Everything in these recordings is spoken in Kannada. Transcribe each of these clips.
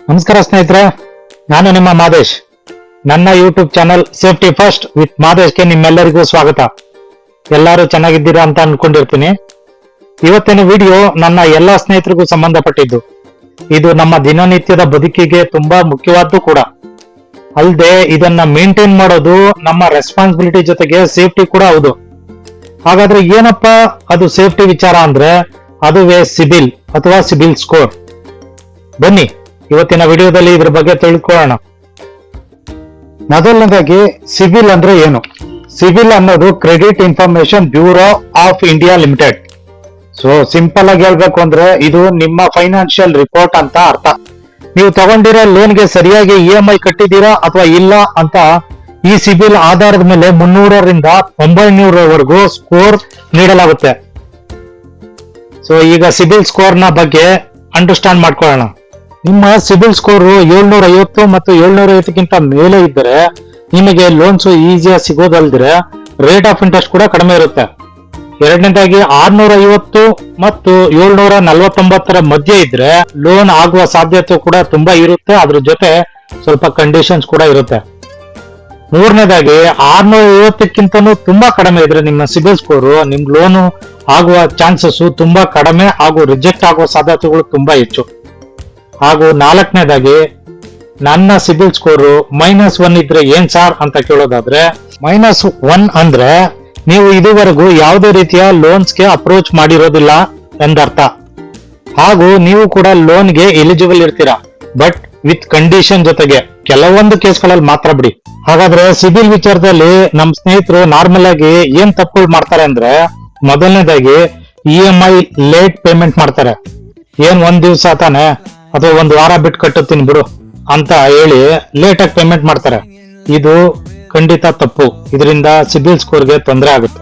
ನಮಸ್ಕಾರ ಸ್ನೇಹಿತರೆ, ನಾನು ನಿಮ್ಮ ಮಾದೇಶ್. ನನ್ನ YouTube channel safety first with ಮಾದೇಶ್ಗೆ ನಿಮ್ಮೆಲ್ಲರಿಗೂ ಸ್ವಾಗತ. ಎಲ್ಲರೂ ಚೆನ್ನಾಗಿದ್ದೀರಾ ಅಂತ ಅನ್ಕೊಂಡಿರ್ತೀನಿ. ಇವತ್ತಿನ ವಿಡಿಯೋ ನನ್ನ ಎಲ್ಲಾ ಸ್ನೇಹಿತರಿಗೂ ಸಂಬಂಧಪಟ್ಟಿದ್ದು. ಇದು ನಮ್ಮ ದಿನನಿತ್ಯದ ಬದುಕಿಗೆ ತುಂಬಾ ಮುಖ್ಯವಾದ್ದು ಕೂಡ. ಅಲ್ಲದೆ ಇದನ್ನ ಮೇಂಟೈನ್ ಮಾಡೋದು ನಮ್ಮ ರೆಸ್ಪಾನ್ಸಿಬಿಲಿಟಿ ಜೊತೆಗೆ ಸೇಫ್ಟಿ ಕೂಡ ಹೌದು. ಹಾಗಾದ್ರೆ ಏನಪ್ಪ ಅದು ಸೇಫ್ಟಿ ವಿಚಾರ ಅಂದ್ರೆ, ಅದುವೇ ಸಿಬಿಲ್ ಅಥವಾ ಸಿಬಿಲ್ ಸ್ಕೋರ್. ಬನ್ನಿ ಇವತ್ತಿನ ವಿಡಿಯೋದಲ್ಲಿ ಇದ್ರ ಬಗ್ಗೆ ತಿಳ್ಕೊಳ್ಳೋಣ. ಮೊದಲನೇದಾಗಿ ಸಿಬಿಲ್ ಅಂದ್ರೆ ಏನು? ಸಿಬಿಲ್ ಅನ್ನೋದು credit information bureau of India limited. So simple ಆಗಿ ಹೇಳ್ಬೇಕು ಅಂದ್ರೆ ಇದು ನಿಮ್ಮ ಫೈನಾನ್ಷಿಯಲ್ ರಿಪೋರ್ಟ್ ಅಂತ ಅರ್ಥ. ನೀವು ತಗೊಂಡಿರೋ ಲೋನ್ಗೆ ಸರಿಯಾಗಿ EMI ಕಟ್ಟಿದ್ದೀರಾ ಅಥವಾ ಇಲ್ಲ ಅಂತ ಈ ಸಿಬಿಲ್ ಆಧಾರದ ಮೇಲೆ 300ರಿಂದ 900ವರೆಗೂ ಸ್ಕೋರ್ ನೀಡಲಾಗುತ್ತೆ. ಸೊ ಈಗ ಸಿಬಿಲ್ ಸ್ಕೋರ್ ನ ಬಗ್ಗೆ ಅಂಡರ್ಸ್ಟ್ಯಾಂಡ್ ಮಾಡ್ಕೊಳ್ಳೋಣ. ನಿಮ್ಮ ಸಿಬಿಲ್ ಸ್ಕೋರ್ 750 ಮತ್ತು 750ಕ್ಕಿಂತ ಮೇಲೆ ಇದ್ದರೆ ನಿಮಗೆ ಲೋನ್ಸ್ ಈಸಿಯಾಗಿ ಸಿಗೋದಲ್ದಿರೆ ರೇಟ್ ಆಫ್ ಇಂಟ್ರೆಸ್ಟ್ ಕೂಡ ಕಡಿಮೆ ಇರುತ್ತೆ. ಎರಡನೇದಾಗಿ 650 ಮತ್ತು 749ರ ಮಧ್ಯೆ ಇದ್ರೆ ಲೋನ್ ಆಗುವ ಸಾಧ್ಯತೆ ಕೂಡ ತುಂಬಾ ಇರುತ್ತೆ. ಅದ್ರ ಜೊತೆ ಸ್ವಲ್ಪ ಕಂಡೀಷನ್ಸ್ ಕೂಡ ಇರುತ್ತೆ. ಮೂರನೇದಾಗಿ 650ಕ್ಕಿಂತನೂ ತುಂಬಾ ಕಡಿಮೆ ಇದ್ರೆ ನಿಮ್ಮ ಸಿಬಿಲ್ ಸ್ಕೋರ್, ನಿಮ್ ಲೋನ್ ಆಗುವ ಚಾನ್ಸಸ್ ತುಂಬಾ ಕಡಿಮೆ ಹಾಗೂ ರಿಜೆಕ್ಟ್ ಆಗುವ ಸಾಧ್ಯತೆಗಳು ತುಂಬಾ ಹೆಚ್ಚು. ಹಾಗೂ ನಾಲ್ಕನೇದಾಗಿ ನನ್ನ ಸಿಬಿಲ್ ಸ್ಕೋರ್ -1 ಇದ್ರೆ ಏನ್ ಸಾರ್ ಅಂತ ಕೇಳೋದಾದ್ರೆ, -1 ಅಂದ್ರೆ ನೀವು ಇದುವರೆಗೂ ಯಾವುದೇ ರೀತಿಯ ಲೋನ್ಸ್ಗೆ ಅಪ್ರೋಚ್ ಮಾಡಿರೋದಿಲ್ಲ ಎಂದರ್ಥ. ಹಾಗೂ ನೀವು ಕೂಡ ಲೋನ್ಗೆ ಎಲಿಜಿಬಲ್ ಇರ್ತೀರಾ, ಬಟ್ ವಿತ್ ಕಂಡೀಷನ್ ಜೊತೆಗೆ. ಕೆಲವೊಂದು ಕೇಸ್ಗಳಲ್ಲಿ ಮಾತ್ರ ಬಿಡಿ. ಹಾಗಾದ್ರೆ ಸಿಬಿಲ್ ವಿಚಾರದಲ್ಲಿ ನಮ್ ಸ್ನೇಹಿತರು ನಾರ್ಮಲ್ ಆಗಿ ಏನ್ ತಪ್ಪುಗಳು ಮಾಡ್ತಾರೆ ಅಂದ್ರೆ, ಮೊದಲನೇದಾಗಿ EMI ಲೇಟ್ ಪೇಮೆಂಟ್ ಮಾಡ್ತಾರೆ. ಏನ್ ಒಂದ್ ದಿವ್ಸ ತಾನೆ ಅಥವಾ ಒಂದ್ ವಾರ ಬಿಟ್ಟು ಕಟ್ಟುತ್ತೀನಿ ಬಿಡು ಅಂತ ಹೇಳಿ ಲೇಟ್ ಆಗಿ ಪೇಮೆಂಟ್ ಮಾಡ್ತಾರೆ. ಇದು ಖಂಡಿತ ತಪ್ಪು. ಇದರಿಂದ ಸಿಬಿಲ್ ಸ್ಕೋರ್ಗೆ ತೊಂದರೆ ಆಗುತ್ತೆ.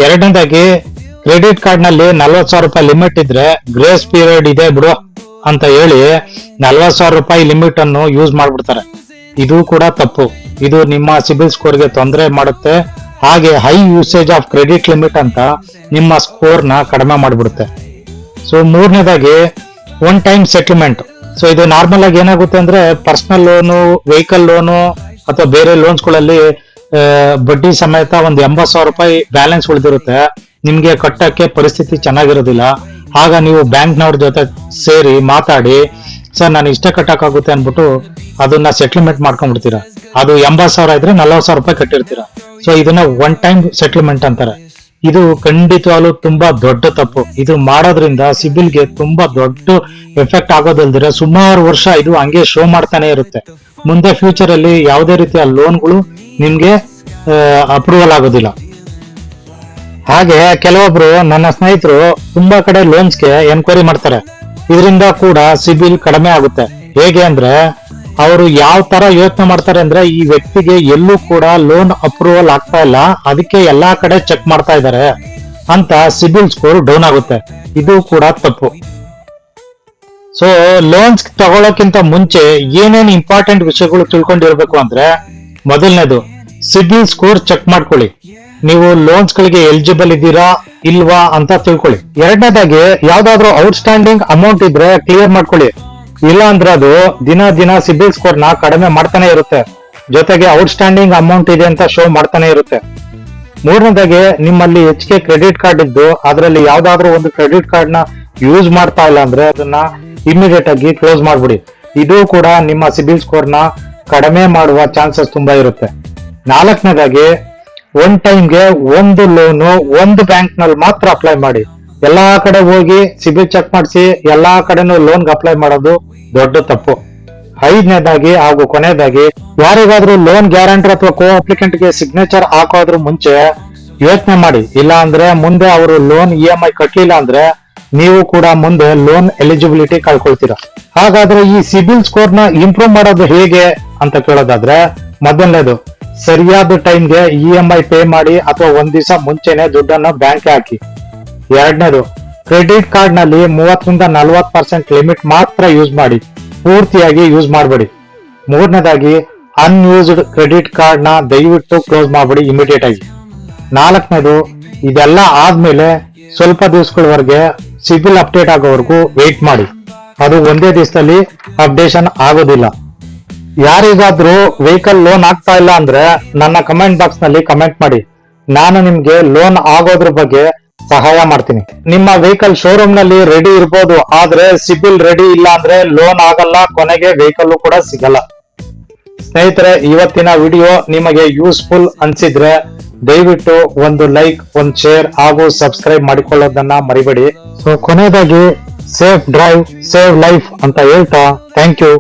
ಎರಡನೇದಾಗಿ ಕ್ರೆಡಿಟ್ ಕಾರ್ಡ್ ನಲ್ಲಿ 40,000 ರೂಪಾಯಿ ಲಿಮಿಟ್ ಇದ್ರೆ ಗ್ರೇಸ್ ಪೀರಿಯಡ್ ಇದೆ ಬಿಡು ಅಂತ ಹೇಳಿ 40,000 ರೂಪಾಯಿ ಲಿಮಿಟ್ ಅನ್ನು ಯೂಸ್ ಮಾಡ್ಬಿಡ್ತಾರೆ. ಇದು ಕೂಡ ತಪ್ಪು. ಇದು ನಿಮ್ಮ ಸಿಬಿಲ್ ಸ್ಕೋರ್ಗೆ ತೊಂದರೆ ಮಾಡುತ್ತೆ. ಹಾಗೆ high usage of credit limit ಅಂತ ನಿಮ್ಮ ಸ್ಕೋರ್ ನ ಕಡಿಮೆ ಮಾಡ್ಬಿಡುತ್ತೆ. ಸೊ ಮೂರನೇದಾಗಿ ಒನ್ ಟೈಮ್ ಸೆಟಲ್ಮೆಂಟ್. ಸೊ ಇದು ನಾರ್ಮಲ್ ಆಗಿ ಏನಾಗುತ್ತೆ ಅಂದ್ರೆ, ಪರ್ಸನಲ್ ಲೋನು, ವೆಹಿಕಲ್ ಲೋನು ಅಥವಾ ಬೇರೆ ಲೋನ್ಸ್ ಗಳಲ್ಲಿ ಬಡ್ಡಿ ಸಮೇತ ಒಂದು 80,000 ರೂಪಾಯಿ ಬ್ಯಾಲೆನ್ಸ್ ಉಳಿದಿರುತ್ತೆ. ನಿಮ್ಗೆ ಕಟ್ಟಕ್ಕೆ ಪರಿಸ್ಥಿತಿ ಚೆನ್ನಾಗಿರೋದಿಲ್ಲ. ಆಗ ನೀವು ಬ್ಯಾಂಕ್ನವ್ರ ಜೊತೆ ಸೇರಿ ಮಾತಾಡಿ, ಸರ್ ನಾನು ಇಷ್ಟೇ ಕಟ್ಟಕ್ಕಾಗುತ್ತೆ ಅನ್ಬಿಟ್ಟು ಅದನ್ನ ಸೆಟಲ್ಮೆಂಟ್ ಮಾಡ್ಕೊಂಡ್ಬಿಡ್ತೀರಾ. ಅದು 80,000 ಇದ್ರೆ 40,000 ರೂಪಾಯಿ ಕಟ್ಟಿರ್ತೀರಾ. ಸೊ ಇದನ್ನ ಒನ್ ಟೈಮ್ ಸೆಟಲ್ಮೆಂಟ್ ಅಂತಾರೆ. ಇದು ಖಂಡಿತವಾಗ್ಲೂ ತುಂಬಾ ದೊಡ್ಡ ತಪ್ಪು. ಇದು ಮಾಡೋದ್ರಿಂದ ಸಿಬಿಲ್ಗೆ ತುಂಬಾ ದೊಡ್ಡ ಎಫೆಕ್ಟ್ ಆಗೋದಲ್ದಿರ ಸುಮಾರು ವರ್ಷ ಇದು ಹಂಗೆ ಶೋ ಮಾಡ್ತಾನೆ ಇರುತ್ತೆ. ಮುಂದೆ ಫ್ಯೂಚರ್ ಅಲ್ಲಿ ಯಾವುದೇ ರೀತಿಯ ಲೋನ್ಗಳು ನಿಮ್ಗೆ ಅಪ್ರೂವಲ್ ಆಗೋದಿಲ್ಲ. ಹಾಗೆ ಕೆಲವೊಬ್ರು ನನ್ನ ಸ್ನೇಹಿತರು ತುಂಬಾ ಕಡೆ ಲೋನ್ಸ್ಗೆ ಎನ್ಕ್ವೈರಿ ಮಾಡ್ತಾರೆ. ಇದರಿಂದ ಕೂಡ ಸಿಬಿಲ್ ಕಡಿಮೆ ಆಗುತ್ತೆ. ಹೇಗೆ ಅಂದ್ರೆ, ಅವರು ಯಾವ ತರ ಯೋಚನೆ ಮಾಡ್ತಾರೆ ಅಂದ್ರೆ, ಈ ವ್ಯಕ್ತಿಗೆ ಎಲ್ಲೂ ಕೂಡ ಲೋನ್ ಅಪ್ರೂವಲ್ ಆಗ್ತಾ ಇಲ್ಲ, ಅದಕ್ಕೆ ಎಲ್ಲಾ ಕಡೆ ಚೆಕ್ ಮಾಡ್ತಾ ಇದ್ದಾರೆ ಅಂತ ಸಿಬಿಲ್ ಸ್ಕೋರ್ ಡೌನ್ ಆಗುತ್ತೆ. ಇದು ಕೂಡ ತಪ್ಪು. ಸೊ ಲೋನ್ಸ್ ತಗೊಳ್ಳೋಕ್ಕಿಂತ ಮುಂಚೆ ಏನೇನು ಇಂಪಾರ್ಟೆಂಟ್ ವಿಷಯಗಳು ತಿಳ್ಕೊಂಡಿರ್ಬೇಕು ಅಂದ್ರೆ, ಮೊದಲನೇದು ಸಿಬಿಲ್ ಸ್ಕೋರ್ ಚೆಕ್ ಮಾಡ್ಕೊಳ್ಳಿ. ನೀವು ಲೋನ್ಸ್ ಗಳಿಗೆ ಎಲಿಜಿಬಲ್ ಇದ್ದೀರಾ ಇಲ್ವಾ ಅಂತ ತಿಳ್ಕೊಳ್ಳಿ. ಎರಡನೇದಾಗಿ ಯಾವ್ದಾದ್ರು ಔಟ್ಸ್ಟ್ಯಾಂಡಿಂಗ್ ಅಮೌಂಟ್ ಇದ್ರೆ ಕ್ಲಿಯರ್ ಮಾಡ್ಕೊಳ್ಳಿ. ಇಲ್ಲ ಅಂದ್ರೆ ಅದು ದಿನ ಸಿಬಿಲ್ ಸ್ಕೋರ್ ನ ಕಡಿಮೆ ಮಾಡ್ತಾನೆ ಇರುತ್ತೆ. ಜೊತೆಗೆ ಔಟ್ಸ್ಟ್ಯಾಂಡಿಂಗ್ ಅಮೌಂಟ್ ಇದೆ ಅಂತ ಶೋ ಮಾಡ್ತಾನೆ ಇರುತ್ತೆ. ಮೂರನೇದಾಗಿ ನಿಮ್ಮಲ್ಲಿ ಹೆಚ್ಚಿಗೆ ಕ್ರೆಡಿಟ್ ಕಾರ್ಡ್ ಇದ್ದು ಅದರಲ್ಲಿ ಯಾವ್ದಾದ್ರು ಒಂದು ಕ್ರೆಡಿಟ್ ಕಾರ್ಡ್ ನ ಯೂಸ್ ಮಾಡ್ತಾ ಇಲ್ಲ ಅಂದ್ರೆ ಅದನ್ನ ಇಮಿಡಿಯೇಟ್ ಆಗಿ ಕ್ಲೋಸ್ ಮಾಡ್ಬಿಡಿ. ಇದು ಕೂಡ ನಿಮ್ಮ ಸಿಬಿಲ್ ಸ್ಕೋರ್ ನ ಕಡಿಮೆ ಮಾಡುವ ಚಾನ್ಸಸ್ ತುಂಬಾ ಇರುತ್ತೆ. ನಾಲ್ಕನೇದಾಗಿ ಒನ್ ಟೈಮ್ಗೆ ಒಂದು ಲೋನು ಒಂದು ಬ್ಯಾಂಕ್ ನಲ್ಲಿ ಮಾತ್ರ ಅಪ್ಲೈ ಮಾಡಿ. ಎಲ್ಲಾ ಕಡೆ ಹೋಗಿ ಸಿಬಿಲ್ ಚೆಕ್ ಮಾಡಿಸಿ ಎಲ್ಲಾ ಕಡೆನೂ ಲೋನ್ಗೆ ಅಪ್ಲೈ ಮಾಡೋದು ದೊಡ್ಡ ತಪ್ಪು. ಐದನೇದಾಗಿ ಹಾಗೂ ಕೊನೆಯದಾಗಿ, ಯಾರಿಗಾದ್ರೂ ಲೋನ್ ಗ್ಯಾರಂಟರ್ ಅಥವಾ ಕೋ ಅಪ್ಲಿಕೆಂಟ್ ಗೆ ಸಿಗ್ನೇಚರ್ ಹಾಕೋದ್ರ ಮುಂಚೆ ಯೋಚನೆ ಮಾಡಿ. ಇಲ್ಲ ಅಂದ್ರೆ ಮುಂದೆ ಅವರು ಲೋನ್ EMI ಕಟ್ಟಲಿಲ್ಲ ಅಂದ್ರೆ ನೀವು ಕೂಡ ಮುಂದೆ ಲೋನ್ ಎಲಿಜಿಬಿಲಿಟಿ ಕಳ್ಕೊಳ್ತೀರಾ. ಹಾಗಾದ್ರೆ ಈ ಸಿಬಿಲ್ ಸ್ಕೋರ್ ನ ಇಂಪ್ರೂವ್ ಮಾಡೋದು ಹೇಗೆ ಅಂತ ಕೇಳೋದಾದ್ರೆ, ಮೊದಲನೇದು ಸರಿಯಾದ ಟೈಮ್ಗೆ EMI ಪೇ ಮಾಡಿ ಅಥವಾ ಒಂದ್ ದಿವಸ ಮುಂಚೆನೆ ದುಡ್ಡನ್ನ ಬ್ಯಾಂಕ್ ಹಾಕಿ. ಎರಡನೇದು, ಕ್ರೆಡಿಟ್ ಕಾರ್ಡ್ ನಲ್ಲಿ 30ರಿಂದ 40% ಲಿಮಿಟ್ ಮಾತ್ರ ಯೂಸ್ ಮಾಡಿ, ಪೂರ್ತಿಯಾಗಿ ಯೂಸ್ ಮಾಡಬೇಡಿ. ಮೂರನೇದಾಗಿ, ಅನ್ಯೂಸ್ಡ್ ಕ್ರೆಡಿಟ್ ಕಾರ್ಡ್ ನ ದಯವಿಟ್ಟು ಕ್ಲೋಸ್ ಮಾಡಬೇಡಿ ಇಮಿಡಿಯೇಟ್ ಆಗಿ. ನಾಲ್ಕನೇದು, ಇದೆಲ್ಲ ಆದ್ಮೇಲೆ ಸ್ವಲ್ಪ ದಿವಸಗಳವರೆಗೆ ಸಿಬಿಲ್ ಅಪ್ಡೇಟ್ ಆಗೋವರೆಗೂ ವೇಟ್ ಮಾಡಿ. ಅದು ಒಂದೇ ದಿವಸದಲ್ಲಿ ಅಪ್ಡೇಷನ್ ಆಗೋದಿಲ್ಲ. ಯಾರಿಗಾದ್ರೂ ವೆಹಿಕಲ್ ಲೋನ್ ಆಗ್ತಾ ಇಲ್ಲ ಅಂದ್ರೆ ನನ್ನ ಕಮೆಂಟ್ ಬಾಕ್ಸ್ ನಲ್ಲಿ ಕಮೆಂಟ್ ಮಾಡಿ, ನಾನು ನಿಮ್ಗೆ ಲೋನ್ ಆಗೋದ್ರ ಬಗ್ಗೆ ಸಹಾಯ ಮಾಡ್ತೀನಿ. ನಿಮ್ಮ ವೆಹಿಕಲ್ ಶೋರೂಮ್ ನಲ್ಲಿ ರೆಡಿ ಇರ್ಬೋದು, ಆದ್ರೆ ಸಿಬಿಲ್ ರೆಡಿ ಇಲ್ಲ ಅಂದ್ರೆ ಲೋನ್ ಆಗಲ್ಲ, ಕೊನೆಗೆ ವೆಹಿಕಲ್ ಕೂಡ ಸಿಗಲ್ಲ. ಸ್ನೇಹಿತರೆ, ಇವತ್ತಿನ ವಿಡಿಯೋ ನಿಮಗೆ ಯೂಸ್ಫುಲ್ ಅನ್ಸಿದ್ರೆ ದಯವಿಟ್ಟು ಒಂದು ಲೈಕ್, ಒಂದು ಶೇರ್ ಹಾಗೂ ಸಬ್ಸ್ಕ್ರೈಬ್ ಮಾಡಿಕೊಳ್ಳೋದನ್ನ ಮರಿಬೇಡಿ. ಸೊ ಕೊನೆಯದಾಗಿ ಸೇಫ್ ಡ್ರೈವ್ ಸೇವ್ ಲೈಫ್ ಅಂತ ಹೇಳ್ತಾ ಥ್ಯಾಂಕ್ ಯು.